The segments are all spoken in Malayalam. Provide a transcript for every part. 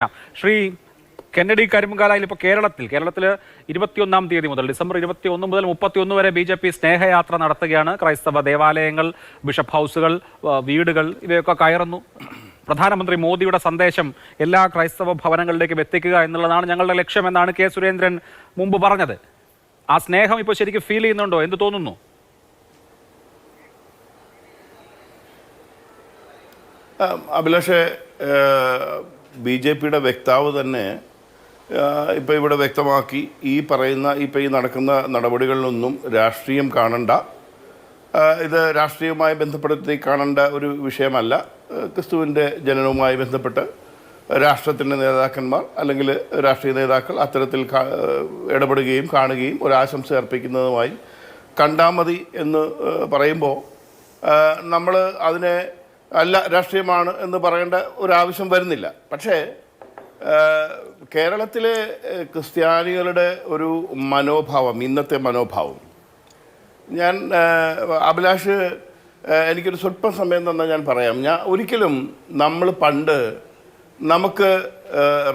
ശ്രീ കെന്നഡി കരിമ്പുകാലയിൽ ഇപ്പോൾ കേരളത്തിൽ 21-ാം തീയതി മുതൽ ഡിസംബർ 21 മുതൽ 31 വരെ BJP സ്നേഹയാത്ര നടത്തുകയാണ്. ക്രൈസ്തവ ദേവാലയങ്ങൾ, ബിഷപ്പ് ഹൗസുകൾ, വീടുകൾ ഇവയൊക്കെ കയറുന്നു. പ്രധാനമന്ത്രി മോദിയുടെ സന്ദേശം എല്ലാ ക്രൈസ്തവ ഭവനങ്ങളിലേക്കും എത്തിക്കുക എന്നുള്ളതാണ് ഞങ്ങളുടെ ലക്ഷ്യമെന്നാണ് കെ സുരേന്ദ്രൻ മുമ്പ് പറഞ്ഞത്. ആ സ്നേഹം ഇപ്പോൾ ശരിക്കും ഫീൽ ചെയ്യുന്നുണ്ടോ? എന്ത് തോന്നുന്നു? അഭിലാഷേ, BJPയുടെ വക്താവ് തന്നെ ഇപ്പോൾ ഇവിടെ വ്യക്തമാക്കി, ഈ നടക്കുന്ന നടപടികളിലൊന്നും രാഷ്ട്രീയം കാണണ്ട, ഇത് രാഷ്ട്രീയവുമായി ബന്ധപ്പെടുത്തി കാണേണ്ട ഒരു വിഷയമല്ല. ക്രിസ്തുവിൻ്റെ ജനനവുമായി ബന്ധപ്പെട്ട് രാഷ്ട്രത്തിൻ്റെ നേതാക്കന്മാർ അല്ലെങ്കിൽ രാഷ്ട്രീയ നേതാക്കൾ അത്തരത്തിൽ ഇടപെടുകയും കാണുകയും ഒരു ആശംസ അർപ്പിക്കുന്നതുമായി കണ്ടാൽ മതി എന്ന് പറയുമ്പോൾ നമ്മൾ അതിനെ അല്ല രാഷ്ട്രീയമാണ് എന്ന് പറയേണ്ട ഒരാവശ്യം വരുന്നില്ല. പക്ഷേ കേരളത്തിലെ ക്രിസ്ത്യാനികളുടെ ഒരു മനോഭാവം, ഇന്നത്തെ മനോഭാവം, ഞാൻ അഭിലാഷ് എനിക്കൊരു സ്വല്പം സമയം തന്നാൽ ഞാൻ പറയാം. ഒരിക്കലും നമ്മൾ പണ്ട് നമുക്ക്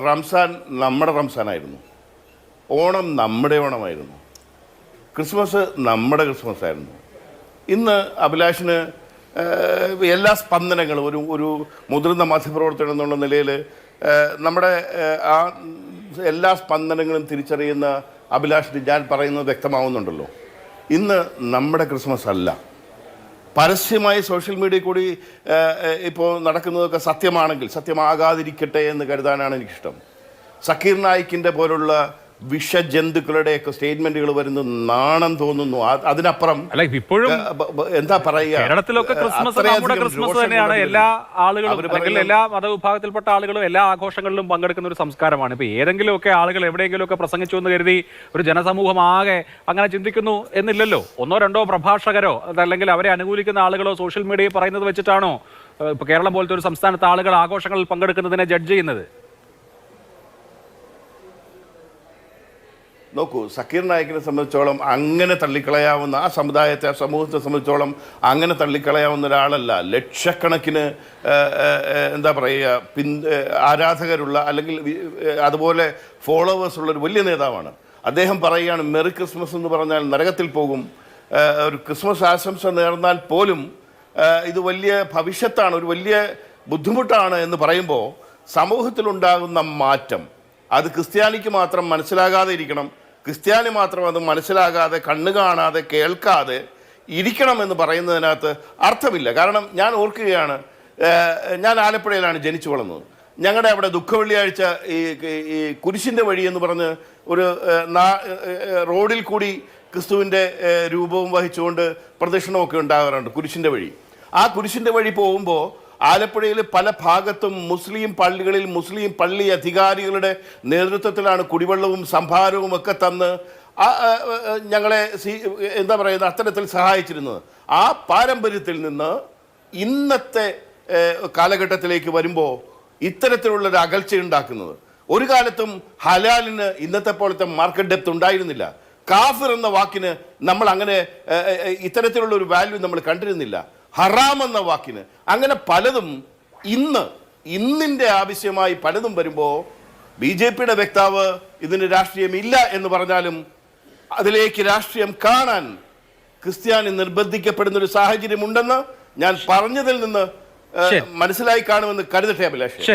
റംസാൻ നമ്മുടെ റംസാനായിരുന്നു, ഓണം നമ്മുടെ ഓണമായിരുന്നു, ക്രിസ്മസ് നമ്മുടെ ക്രിസ്മസ് ആയിരുന്നു. ഇന്ന് അഭിലാഷിന് എല്ലാ സ്പന്ദനങ്ങളും ഒരു മുതിർന്ന മാധ്യമപ്രവർത്തകൻ എന്നുള്ള നിലയിൽ നമ്മുടെ ആ എല്ലാ സ്പന്ദനങ്ങളും തിരിച്ചറിയുന്ന അഭിലാഷിന് ഞാൻ പറയുന്നത് വ്യക്തമാവുന്നുണ്ടല്ലോ. ഇന്ന് നമ്മുടെ ക്രിസ്മസ് അല്ല. പരസ്യമായി സോഷ്യൽ മീഡിയയിൽ കൂടി ഇപ്പോൾ നടക്കുന്നതൊക്കെ സത്യമാണെങ്കിൽ സത്യമാകാതിരിക്കട്ടെ എന്ന് കരുതാനാണ് എനിക്കിഷ്ടം. സക്കീർ നായിക്കിൻ്റെ പോലുള്ള വിഷജന്തുക്കളുടെയൊക്കെ സ്റ്റേറ്റ്മെന്റുകൾ വരുന്നത് നാണം തോന്നുന്നു. അതിനപ്പുറം ഇപ്പോഴും എന്താ പറയുക, കേരളത്തിലൊക്കെ ക്രിസ്മസ് നമ്മുടെ ക്രിസ്മസ് തന്നെയാണ്. എല്ലാ ആളുകളും അല്ലെങ്കിൽ എല്ലാ മതവിഭാഗത്തിൽപ്പെട്ട ആളുകളും എല്ലാ ആഘോഷങ്ങളിലും പങ്കെടുക്കുന്ന ഒരു സംസ്കാരമാണ്. ഇപ്പൊ ഏതെങ്കിലുമൊക്കെ ആളുകൾ എവിടെയെങ്കിലുമൊക്കെ പ്രസംഗിച്ചു എന്ന് കരുതി ഒരു ജനസമൂഹം ആകെ അങ്ങനെ ചിന്തിക്കുന്നു എന്നില്ലല്ലോ. ഒന്നോ രണ്ടോ പ്രഭാഷകരോ അതല്ലെങ്കിൽ അവരെ അനുകൂലിക്കുന്ന ആളുകളോ സോഷ്യൽ മീഡിയയിൽ പറയുന്നത് വെച്ചിട്ടാണോ ഇപ്പൊ കേരളം പോലത്തെ ഒരു സംസ്ഥാനത്ത് ആളുകൾ ആഘോഷങ്ങളിൽ പങ്കെടുക്കുന്നതിനെ ജഡ്ജ് ചെയ്യുന്നത്? നോക്കൂ, സക്കീർ നായിക്കിനെ സംബന്ധിച്ചോളം അങ്ങനെ തള്ളിക്കളയാവുന്ന ആ സമുദായത്തെ, ആ സമൂഹത്തെ സംബന്ധിച്ചോളം അങ്ങനെ തള്ളിക്കളയാവുന്ന ഒരാളല്ല. ലക്ഷക്കണക്കിന് എന്താ പറയുക ആരാധകരുള്ള അല്ലെങ്കിൽ അതുപോലെ ഫോളോവേഴ്സ് ഉള്ളൊരു വലിയ നേതാവാണ്. അദ്ദേഹം പറയുകയാണ്, മെറി ക്രിസ്മസ് എന്ന് പറഞ്ഞാൽ നരകത്തിൽ പോകും, ഒരു ക്രിസ്മസ് ആശംസ നേർന്നാൽ പോലും ഇത് വലിയ ഭവിഷ്യത്താണ്, ഒരു വലിയ ബുദ്ധിമുട്ടാണ് എന്ന് പറയുമ്പോൾ സമൂഹത്തിലുണ്ടാകുന്ന മാറ്റം അത് ക്രിസ്ത്യാനിക്ക് മാത്രം മനസ്സിലാകാതെ ഇരിക്കണം, ക്രിസ്ത്യാനി മാത്രം അത് മനസ്സിലാകാതെ കണ്ണു കാണാതെ കേൾക്കാതെ ഇരിക്കണമെന്ന് പറയുന്നതിനകത്ത് അർത്ഥമില്ല. കാരണം ഞാൻ ഓർക്കുകയാണ്, ഞാൻ ആലപ്പുഴയിലാണ് ജനിച്ചു വളർന്നത്. ഞങ്ങളുടെ അവിടെ ദുഃഖവെള്ളിയാഴ്ച ഈ കുരിശിൻ്റെ വഴി എന്ന് പറഞ്ഞ് ഒരു റോഡിൽ കൂടി ക്രിസ്തുവിൻ്റെ രൂപവും വഹിച്ചുകൊണ്ട് പ്രദക്ഷിണമൊക്കെ ഉണ്ടാകാറുണ്ട്. കുരിശിൻ്റെ വഴി, ആ കുരിശിൻ്റെ വഴി പോകുമ്പോൾ ആലപ്പുഴയിൽ പല ഭാഗത്തും മുസ്ലിം പള്ളികളിൽ മുസ്ലിം പള്ളി അധികാരികളുടെ നേതൃത്വത്തിലാണ് കുടിവെള്ളവും സംഭാരവും ഒക്കെ തന്ന് ഞങ്ങളെ എന്താ പറയുന്നത് അത്തരത്തിൽ സഹായിച്ചിരുന്നത്. ആ പാരമ്പര്യത്തിൽ നിന്ന് ഇന്നത്തെ കാലഘട്ടത്തിലേക്ക് വരുമ്പോൾ ഇത്തരത്തിലുള്ളൊരു അകൽച്ചയുണ്ടാക്കുന്നത്. ഒരു കാലത്തും ഹലാലിന് ഇന്നത്തെ പോലത്തെ മാർക്കറ്റ് ഡെപ്ത് ഉണ്ടായിരുന്നില്ല. കാഫിർ എന്ന വാക്കിന് നമ്മൾ അങ്ങനെ ഇത്തരത്തിലുള്ള ഒരു വാല്യൂ നമ്മൾ കണ്ടിരുന്നില്ല. ഹറാം എന്ന വാക്കിന് അങ്ങനെ പലതും ഇന്നിൻ്റെ ആവശ്യമായി പലതും വരുമ്പോൾ BJPയുടെ വക്താവ് ഇതിന് രാഷ്ട്രീയമില്ല എന്ന് പറഞ്ഞാലും അതിലേക്ക് രാഷ്ട്രീയം കാണാൻ ക്രിസ്ത്യാനി നിർബന്ധിക്കപ്പെടുന്ന ഒരു സാഹചര്യം ഉണ്ടെന്ന് ഞാൻ പറഞ്ഞതിൽ നിന്ന് മനസ്സിലായി കാണുമെന്ന് കരുതട്ടെ അഭിലാഷ്.